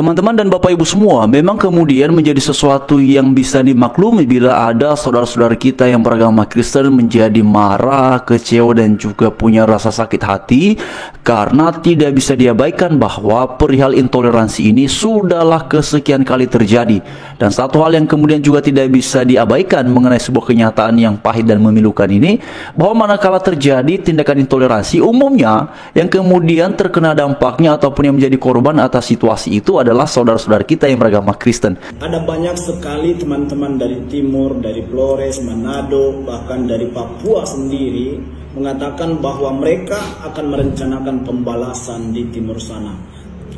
Teman-teman dan Bapak Ibu semua, memang kemudian menjadi sesuatu yang bisa dimaklumi bila ada saudara-saudara kita yang beragama Kristen menjadi marah, kecewa, dan juga punya rasa sakit hati karena tidak bisa diabaikan bahwa perihal intoleransi ini sudahlah kesekian kali terjadi. Dan satu hal yang kemudian juga tidak bisa diabaikan mengenai sebuah kenyataan yang pahit dan memilukan ini, bahwa manakala terjadi tindakan intoleransi, umumnya yang kemudian terkena dampaknya ataupun yang menjadi korban atas situasi itu adalah saudara-saudara kita yang beragama Kristen. Ada banyak sekali teman-teman dari timur, dari Flores, Manado, bahkan dari Papua sendiri mengatakan bahwa mereka akan merencanakan pembalasan di timur sana.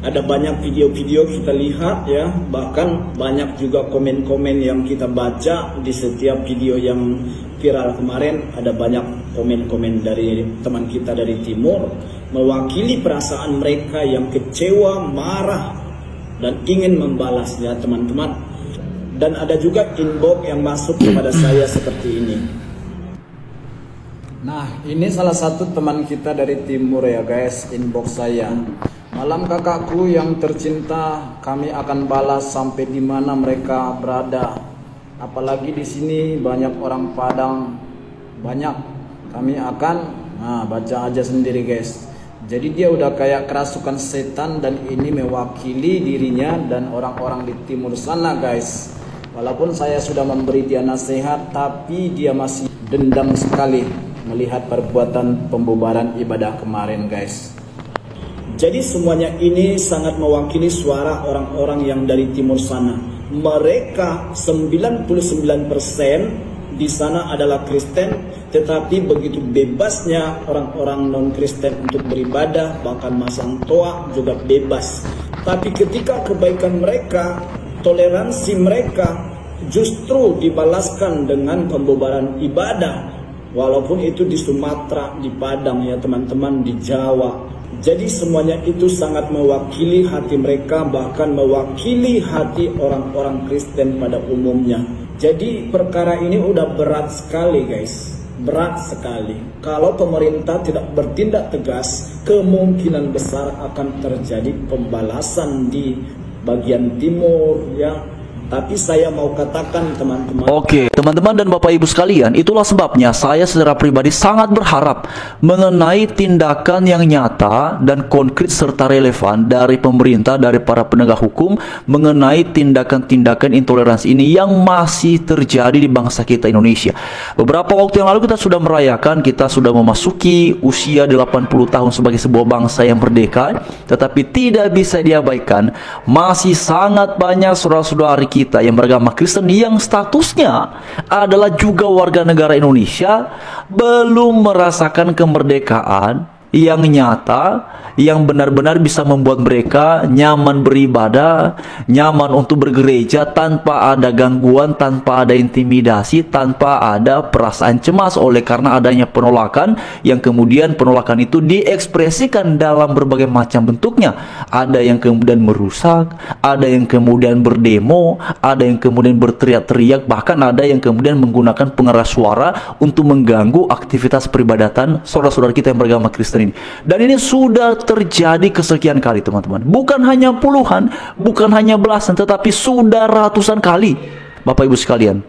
Ada banyak video-video kita lihat ya, bahkan banyak juga komen-komen yang kita baca di setiap video yang viral kemarin. Ada banyak komen-komen dari teman kita dari timur mewakili perasaan mereka yang kecewa, marah, dan ingin membalas ya teman-teman. Dan ada juga inbox yang masuk kepada saya seperti ini. Nah, ini salah satu teman kita dari timur ya guys, inbox saya. Malam kakakku yang tercinta, kami akan balas sampai di mana mereka berada. Apalagi di sini banyak orang Padang, banyak. Kami akan, baca aja sendiri guys. Jadi dia udah kayak kerasukan setan dan ini mewakili dirinya dan orang-orang di timur sana guys. Walaupun saya sudah memberi dia nasihat, tapi dia masih dendam sekali melihat perbuatan pembubaran ibadah kemarin guys. Jadi semuanya ini sangat mewakili suara orang-orang yang dari timur sana. Mereka 99% di sana adalah Kristen, tetapi begitu bebasnya orang-orang non-Kristen untuk beribadah, bahkan masang toa juga bebas. Tapi ketika kebaikan mereka, toleransi mereka justru dibalaskan dengan pembubaran ibadah. Walaupun itu di Sumatera, di Padang ya teman-teman, di Jawa. Jadi semuanya itu sangat mewakili hati mereka, bahkan mewakili hati orang-orang Kristen pada umumnya. Jadi perkara ini udah berat sekali guys, berat sekali. Kalau pemerintah tidak bertindak tegas, kemungkinan besar akan terjadi pembalasan di bagian timur ya. Tapi saya mau katakan teman-teman. Oke, teman-teman dan Bapak Ibu sekalian, itulah sebabnya saya secara pribadi sangat berharap mengenai tindakan yang nyata dan konkret serta relevan dari pemerintah, dari para penegak hukum mengenai tindakan-tindakan intoleransi ini yang masih terjadi di bangsa kita Indonesia. Beberapa waktu yang lalu kita sudah merayakan, kita sudah memasuki usia 80 tahun sebagai sebuah bangsa yang merdeka, tetapi tidak bisa diabaikan, masih sangat banyak saudara-saudari kita yang beragama Kristen yang statusnya adalah juga warga negara Indonesia belum merasakan kemerdekaan yang nyata, yang benar-benar bisa membuat mereka nyaman beribadah, nyaman untuk bergereja tanpa ada gangguan, tanpa ada intimidasi, tanpa ada perasaan cemas oleh karena adanya penolakan, yang kemudian penolakan itu diekspresikan dalam berbagai macam bentuknya. Ada yang kemudian merusak, ada yang kemudian berdemo, ada yang kemudian berteriak-teriak, bahkan ada yang kemudian menggunakan pengeras suara untuk mengganggu aktivitas peribadatan saudara-saudara kita yang beragama Kristen. Dan ini sudah terjadi kesekian kali teman-teman. Bukan hanya puluhan, bukan hanya belasan, tetapi sudah ratusan kali Bapak Ibu sekalian.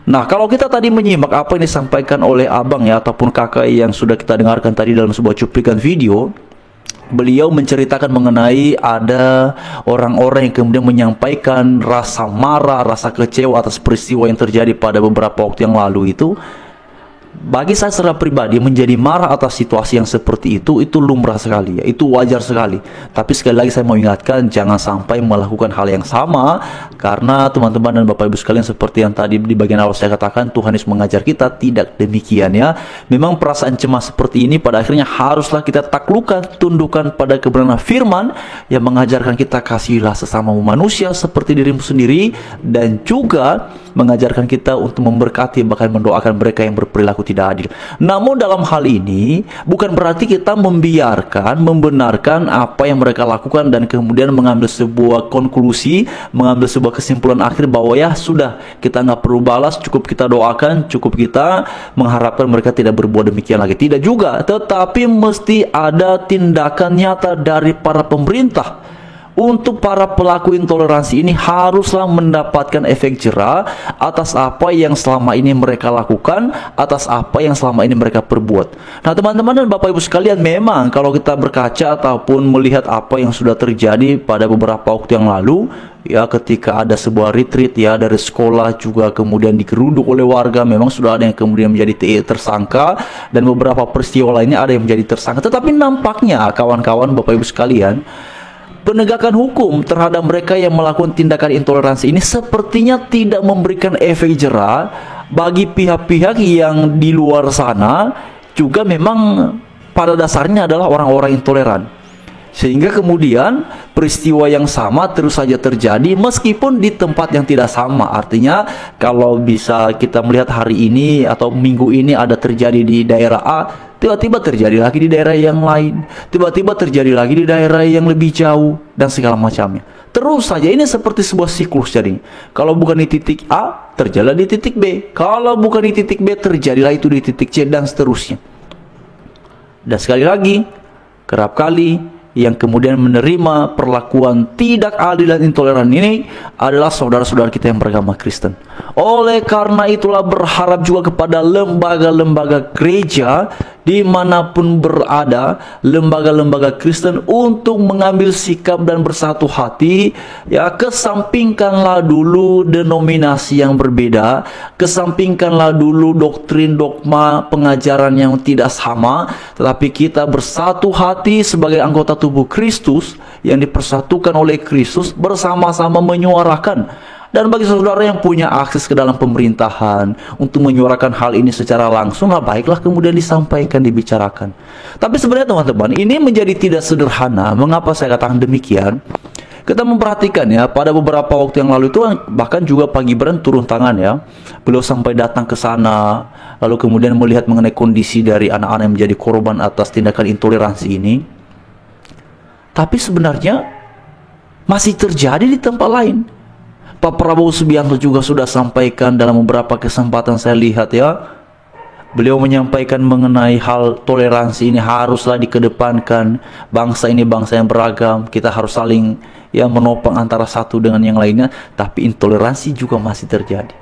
Nah, kalau kita tadi menyimak apa yang disampaikan oleh abang ya, ataupun kakak yang sudah kita dengarkan tadi dalam sebuah cuplikan video, beliau menceritakan mengenai ada orang-orang yang kemudian menyampaikan rasa marah, rasa kecewa atas peristiwa yang terjadi pada beberapa waktu yang lalu itu. Bagi saya secara pribadi menjadi marah atas situasi yang seperti itu lumrah sekali ya, itu wajar sekali. Tapi sekali lagi saya mau ingatkan, jangan sampai melakukan hal yang sama, karena teman-teman dan Bapak Ibu sekalian, seperti yang tadi di bagian awal saya katakan, Tuhan Yesus mengajar kita tidak demikian ya. Memang perasaan cemas seperti ini pada akhirnya haruslah kita taklukkan, tundukkan pada kebenaran firman yang mengajarkan kita kasihilah sesama manusia seperti dirimu sendiri, dan juga mengajarkan kita untuk memberkati bahkan mendoakan mereka yang berperilaku tidak adil. Namun dalam hal ini bukan berarti kita membiarkan, membenarkan apa yang mereka lakukan dan kemudian mengambil sebuah konklusi, mengambil sebuah kesimpulan akhir bahwa ya sudah, kita nggak perlu balas, cukup kita doakan, cukup kita mengharapkan mereka tidak berbuat demikian lagi. Tidak juga, tetapi mesti ada tindakan nyata dari para pemerintah untuk para pelaku intoleransi ini haruslah mendapatkan efek jera atas apa yang selama ini mereka lakukan, atas apa yang selama ini mereka perbuat. Nah teman-teman dan Bapak Ibu sekalian, memang kalau kita berkaca ataupun melihat apa yang sudah terjadi pada beberapa waktu yang lalu, ya ketika ada sebuah retreat ya dari sekolah juga kemudian digeruduk oleh warga, memang sudah ada yang kemudian menjadi tersangka, dan beberapa peristiwa lainnya ada yang menjadi tersangka. Tetapi nampaknya kawan-kawan Bapak Ibu sekalian, penegakan hukum terhadap mereka yang melakukan tindakan intoleransi ini sepertinya tidak memberikan efek jera bagi pihak-pihak yang di luar sana juga memang pada dasarnya adalah orang-orang intoleran. Sehingga kemudian peristiwa yang sama terus saja terjadi meskipun di tempat yang tidak sama. Artinya kalau bisa kita melihat hari ini atau minggu ini ada terjadi di daerah A, tiba-tiba terjadi lagi di daerah yang lain, tiba-tiba terjadi lagi di daerah yang lebih jauh, dan segala macamnya. Terus saja, ini seperti sebuah siklus. Jadi kalau bukan di titik A, terjadilah di titik B. Kalau bukan di titik B, terjadilah itu di titik C, dan seterusnya. Dan sekali lagi, kerap kali yang kemudian menerima perlakuan tidak adil dan intoleran ini adalah saudara-saudara kita yang beragama Kristen. Oleh karena itulah berharap juga kepada lembaga-lembaga gereja dimanapun berada, lembaga-lembaga Kristen untuk mengambil sikap dan bersatu hati, ya, kesampingkanlah dulu denominasi yang berbeda, kesampingkanlah dulu doktrin, dogma, pengajaran yang tidak sama, tetapi kita bersatu hati sebagai anggota tubuh Kristus yang dipersatukan oleh Kristus, bersama-sama menyuarakan. Dan bagi saudara yang punya akses ke dalam pemerintahan untuk menyuarakan hal ini secara langsung, baiklah kemudian disampaikan, dibicarakan. Tapi sebenarnya teman-teman, ini menjadi tidak sederhana. Mengapa saya katakan demikian? Kita memperhatikan ya, pada beberapa waktu yang lalu itu bahkan juga Pak Gibran turun tangan ya. Beliau sampai datang ke sana, lalu kemudian melihat mengenai kondisi dari anak-anak yang menjadi korban atas tindakan intoleransi ini. Tapi sebenarnya masih terjadi di tempat lain. Pak Prabowo Subianto juga sudah sampaikan dalam beberapa kesempatan, saya lihat ya, beliau menyampaikan mengenai hal toleransi ini haruslah dikedepankan. Bangsa ini bangsa yang beragam, kita harus saling ya menopang antara satu dengan yang lainnya. Tapi intoleransi juga masih terjadi.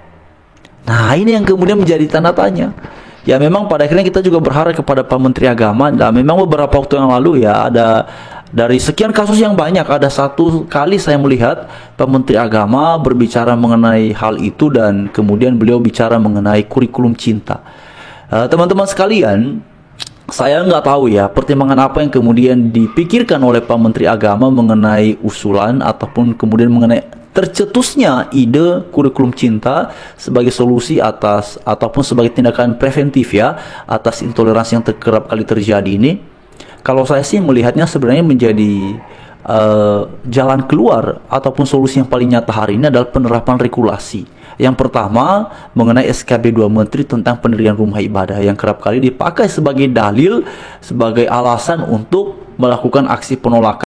Nah ini yang kemudian menjadi tanda tanya. Ya memang pada akhirnya kita juga berharap kepada Pak Menteri Agama. Dan memang beberapa waktu yang lalu ya, ada dari sekian kasus yang banyak, ada satu kali saya melihat Pak Menteri Agama berbicara mengenai hal itu, dan kemudian beliau bicara mengenai kurikulum cinta. Teman-teman sekalian, saya nggak tahu ya pertimbangan apa yang kemudian dipikirkan oleh Pak Menteri Agama mengenai usulan ataupun kemudian mengenai tercetusnya ide kurikulum cinta sebagai solusi atas ataupun sebagai tindakan preventif ya atas intoleransi yang kerap kali terjadi ini. Kalau saya sih melihatnya sebenarnya menjadi jalan keluar ataupun solusi yang paling nyata hari ini adalah penerapan regulasi. Yang pertama mengenai SKB 2 Menteri tentang pendirian rumah ibadah yang kerap kali dipakai sebagai dalil, sebagai alasan untuk melakukan aksi penolakan